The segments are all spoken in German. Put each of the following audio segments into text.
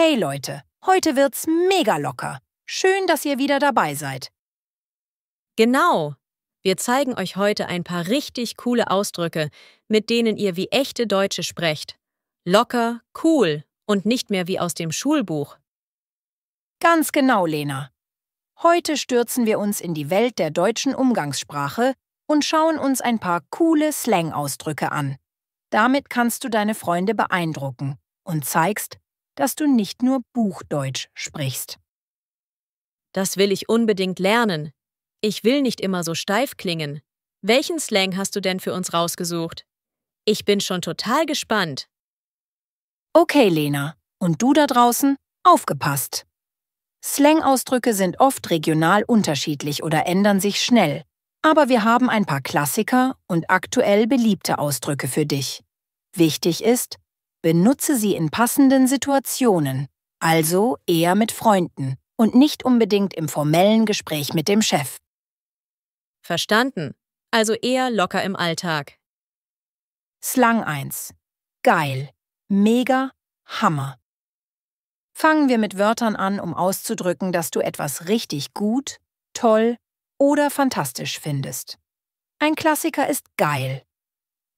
Hey Leute, heute wird's mega locker. Schön, dass ihr wieder dabei seid. Genau! Wir zeigen euch heute ein paar richtig coole Ausdrücke, mit denen ihr wie echte Deutsche sprecht. Locker, cool und nicht mehr wie aus dem Schulbuch. Ganz genau, Lena. Heute stürzen wir uns in die Welt der deutschen Umgangssprache und schauen uns ein paar coole Slang-Ausdrücke an. Damit kannst du deine Freunde beeindrucken und zeigst, dass du nicht nur Buchdeutsch sprichst. Das will ich unbedingt lernen. Ich will nicht immer so steif klingen. Welchen Slang hast du denn für uns rausgesucht? Ich bin schon total gespannt. Okay, Lena. Und du da draußen? Aufgepasst! Slang-Ausdrücke sind oft regional unterschiedlich oder ändern sich schnell. Aber wir haben ein paar Klassiker und aktuell beliebte Ausdrücke für dich. Wichtig ist, benutze sie in passenden Situationen, also eher mit Freunden und nicht unbedingt im formellen Gespräch mit dem Chef. Verstanden. Also eher locker im Alltag. Slang 1. Geil, mega, Hammer. Fangen wir mit Wörtern an, um auszudrücken, dass du etwas richtig gut, toll oder fantastisch findest. Ein Klassiker ist geil.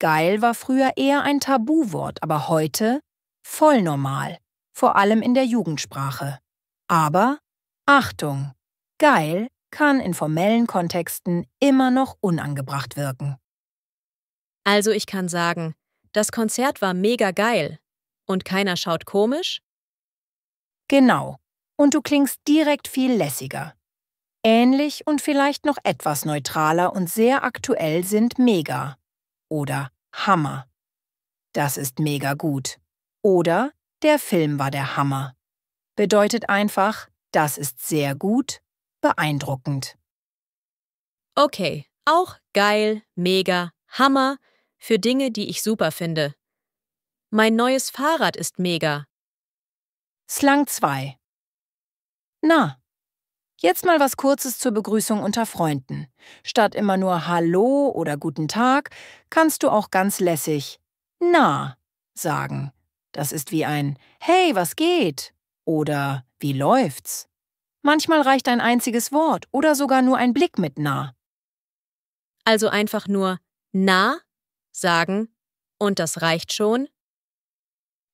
Geil war früher eher ein Tabuwort, aber heute voll normal, vor allem in der Jugendsprache. Aber Achtung, geil kann in formellen Kontexten immer noch unangebracht wirken. Also ich kann sagen, das Konzert war mega geil. Und keiner schaut komisch? Genau. Und du klingst direkt viel lässiger. Ähnlich und vielleicht noch etwas neutraler und sehr aktuell sind mega oder Hammer. Das ist mega gut. Oder der Film war der Hammer. Bedeutet einfach, das ist sehr gut, beeindruckend. Okay, auch geil, mega, Hammer für Dinge, die ich super finde. Mein neues Fahrrad ist mega. Slang 2. Na, jetzt mal was Kurzes zur Begrüßung unter Freunden. Statt immer nur Hallo oder Guten Tag, kannst du auch ganz lässig Na sagen. Das ist wie ein Hey, was geht? Oder Wie läuft's? Manchmal reicht ein einziges Wort oder sogar nur ein Blick mit Na. Also einfach nur na sagen und das reicht schon?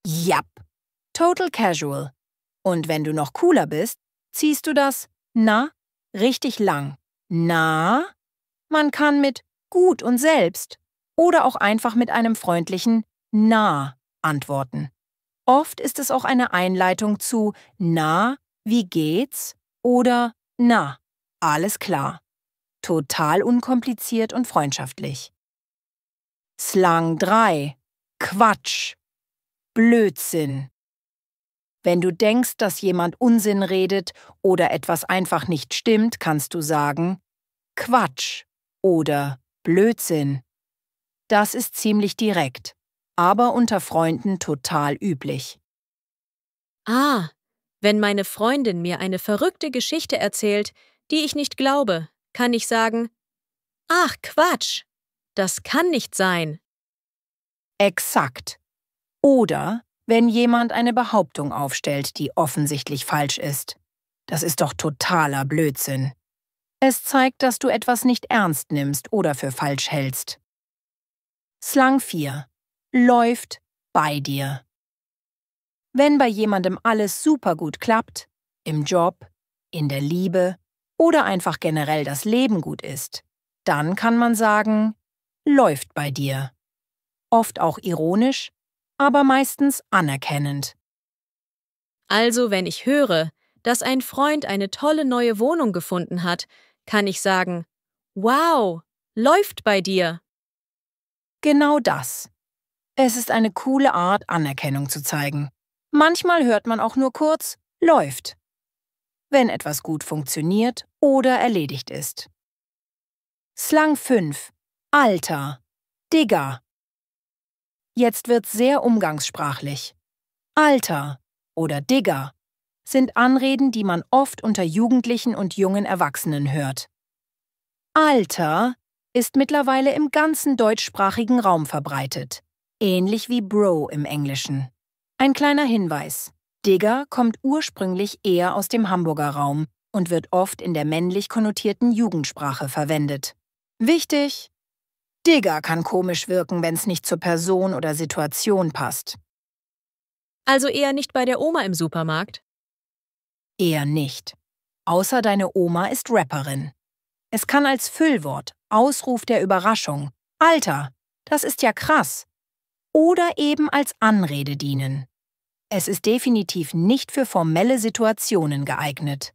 Jap. Total casual. Und wenn du noch cooler bist, ziehst du das Na richtig lang. Na? Man kann mit gut und selbst oder auch einfach mit einem freundlichen Na antworten. Oft ist es auch eine Einleitung zu Na, wie geht's? Oder Na, alles klar. Total unkompliziert und freundschaftlich. Slang 3. Quatsch. Blödsinn. Wenn du denkst, dass jemand Unsinn redet oder etwas einfach nicht stimmt, kannst du sagen Quatsch oder Blödsinn. Das ist ziemlich direkt, aber unter Freunden total üblich. Ah, wenn meine Freundin mir eine verrückte Geschichte erzählt, die ich nicht glaube, kann ich sagen, ach Quatsch, das kann nicht sein. Exakt. Oder wenn jemand eine Behauptung aufstellt, die offensichtlich falsch ist. Das ist doch totaler Blödsinn. Es zeigt, dass du etwas nicht ernst nimmst oder für falsch hältst. Slang 4. Läuft bei dir. Wenn bei jemandem alles super gut klappt, im Job, in der Liebe oder einfach generell das Leben gut ist, dann kann man sagen, läuft bei dir. Oft auch ironisch, aber meistens anerkennend. Also wenn ich höre, dass ein Freund eine tolle neue Wohnung gefunden hat, kann ich sagen, wow, läuft bei dir. Genau das. Es ist eine coole Art, Anerkennung zu zeigen. Manchmal hört man auch nur kurz, läuft, wenn etwas gut funktioniert oder erledigt ist. Slang 5. Alter. Digga. Jetzt wird's sehr umgangssprachlich. Alter oder Digga sind Anreden, die man oft unter Jugendlichen und jungen Erwachsenen hört. Alter ist mittlerweile im ganzen deutschsprachigen Raum verbreitet, ähnlich wie Bro im Englischen. Ein kleiner Hinweis: Digger kommt ursprünglich eher aus dem Hamburger Raum und wird oft in der männlich konnotierten Jugendsprache verwendet. Wichtig: Digger kann komisch wirken, wenn es nicht zur Person oder Situation passt. Also eher nicht bei der Oma im Supermarkt? Eher nicht. Außer deine Oma ist Rapperin. Es kann als Füllwort, Ausruf der Überraschung, Alter, das ist ja krass, oder eben als Anrede dienen. Es ist definitiv nicht für formelle Situationen geeignet.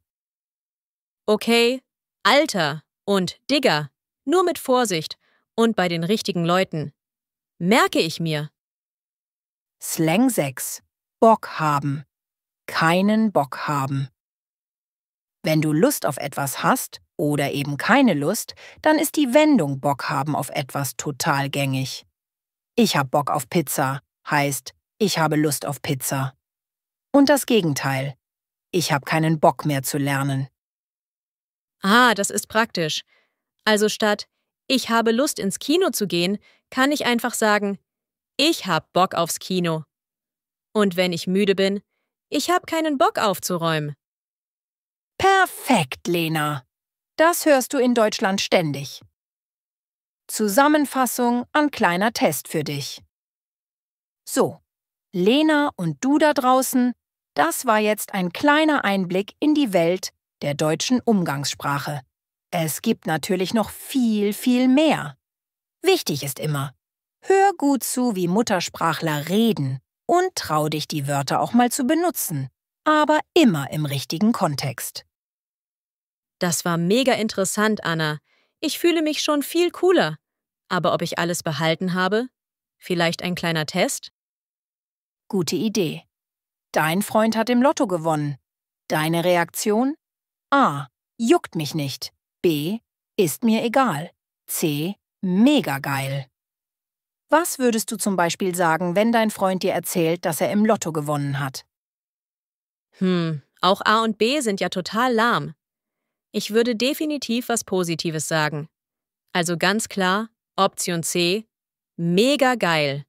Okay, Alter und Digger, nur mit Vorsicht und bei den richtigen Leuten. Merke ich mir. Slang 6. Bock haben. Keinen Bock haben. Wenn du Lust auf etwas hast oder eben keine Lust, dann ist die Wendung Bock haben auf etwas total gängig. Ich hab Bock auf Pizza heißt, ich habe Lust auf Pizza. Und das Gegenteil. Ich hab keinen Bock mehr zu lernen. Ah, das ist praktisch. Also statt ich habe Lust ins Kino zu gehen, kann ich einfach sagen, ich hab Bock aufs Kino. Und wenn ich müde bin, ich hab keinen Bock aufzuräumen. Perfekt, Lena. Das hörst du in Deutschland ständig. Zusammenfassung, ein kleiner Test für dich. So, Lena und du da draußen, das war jetzt ein kleiner Einblick in die Welt der deutschen Umgangssprache. Es gibt natürlich noch viel, viel mehr. Wichtig ist immer, hör gut zu, wie Muttersprachler reden und trau dich, die Wörter auch mal zu benutzen, aber immer im richtigen Kontext. Das war mega interessant, Anna. Ich fühle mich schon viel cooler. Aber ob ich alles behalten habe? Vielleicht ein kleiner Test? Gute Idee. Dein Freund hat im Lotto gewonnen. Deine Reaktion? A. Juckt mich nicht. B. Ist mir egal. C. Mega geil. Was würdest du zum Beispiel sagen, wenn dein Freund dir erzählt, dass er im Lotto gewonnen hat? Auch A und B sind ja total lahm. Ich würde definitiv was Positives sagen. Also ganz klar, Option C, mega geil.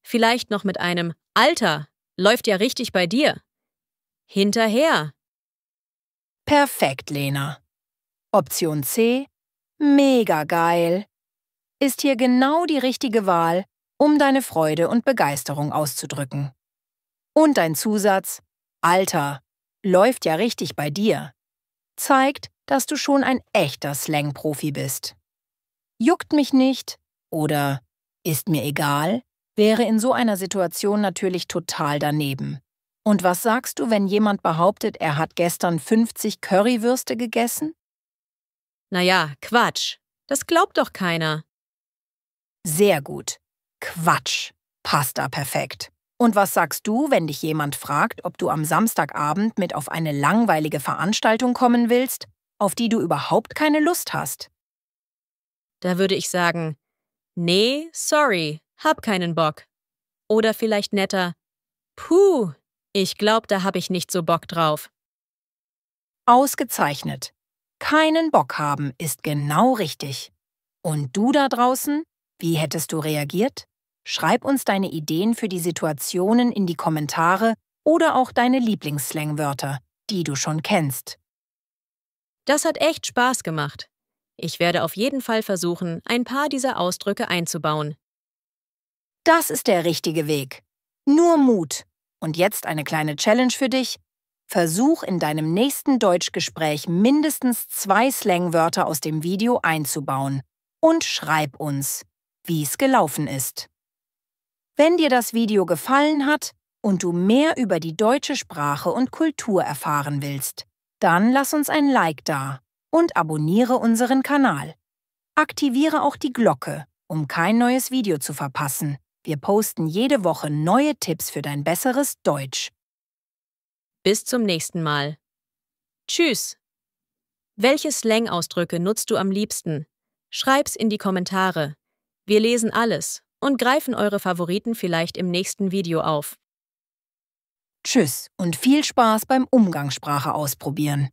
Vielleicht noch mit einem Alter, läuft ja richtig bei dir. Hinterher. Perfekt, Lena. Option C, mega geil, ist hier genau die richtige Wahl, um deine Freude und Begeisterung auszudrücken. Und dein Zusatz, Alter, läuft ja richtig bei dir, zeigt, dass du schon ein echter Slang-Profi bist. Juckt mich nicht oder ist mir egal, wäre in so einer Situation natürlich total daneben. Und was sagst du, wenn jemand behauptet, er hat gestern 50 Currywürste gegessen? Naja, Quatsch. Das glaubt doch keiner. Sehr gut. Quatsch. Passt da perfekt. Und was sagst du, wenn dich jemand fragt, ob du am Samstagabend mit auf eine langweilige Veranstaltung kommen willst, auf die du überhaupt keine Lust hast? Da würde ich sagen, nee, sorry, hab keinen Bock. Oder vielleicht netter, puh, ich glaub, da hab ich nicht so Bock drauf. Ausgezeichnet. Keinen Bock haben ist genau richtig. Und du da draußen, wie hättest du reagiert? Schreib uns deine Ideen für die Situationen in die Kommentare oder auch deine Lieblingsslangwörter, die du schon kennst. Das hat echt Spaß gemacht. Ich werde auf jeden Fall versuchen, ein paar dieser Ausdrücke einzubauen. Das ist der richtige Weg. Nur Mut. Und jetzt eine kleine Challenge für dich. Versuch in deinem nächsten Deutschgespräch mindestens 2 Slangwörter aus dem Video einzubauen und schreib uns, wie es gelaufen ist. Wenn dir das Video gefallen hat und du mehr über die deutsche Sprache und Kultur erfahren willst, dann lass uns ein Like da und abonniere unseren Kanal. Aktiviere auch die Glocke, um kein neues Video zu verpassen. Wir posten jede Woche neue Tipps für dein besseres Deutsch. Bis zum nächsten Mal. Tschüss. Welche Slang-Ausdrücke nutzt du am liebsten? Schreib's in die Kommentare. Wir lesen alles und greifen eure Favoriten vielleicht im nächsten Video auf. Tschüss und viel Spaß beim Umgangssprache ausprobieren.